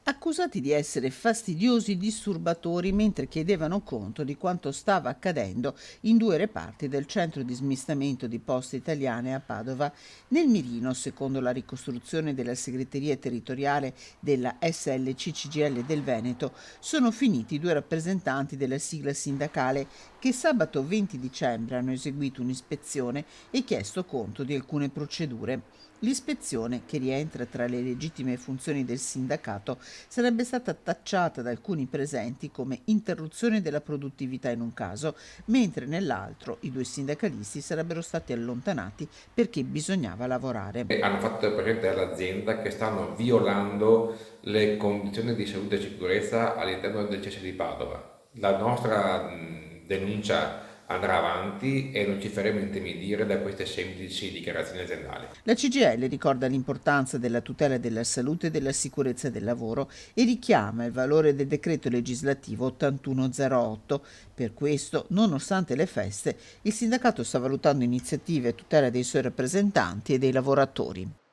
accusati di essere fastidiosi disturbatori mentre chiedevano conto di quanto stava accadendo in due reparti del centro di smistamento di Poste Italiane a Padova. Nel mirino, secondo la ricostruzione della segreteria territoriale della SLC-CGIL del Veneto, sono finiti due rappresentanti della sigla sindacale che sabato 20 dicembre hanno eseguito un'ispezione e chiesto conto di alcune procedure. L'ispezione, che rientra tra le legittime funzioni del sindacato, sarebbe stata tacciata da alcuni presenti come interruzione della produttività in un caso, mentre nell'altro i due sindacalisti sarebbero stati allontanati perché bisognava lavorare. Hanno fatto presente all'azienda che stanno violando le condizioni di salute e sicurezza all'interno del CES di Padova. La nostra denuncia andrà avanti e non ci faremo intimidire da queste semplici dichiarazioni aziendali. La CGIL ricorda l'importanza della tutela della salute e della sicurezza del lavoro e richiama il valore del decreto legislativo 8108. Per questo, nonostante le feste, il sindacato sta valutando iniziative a tutela dei suoi rappresentanti e dei lavoratori.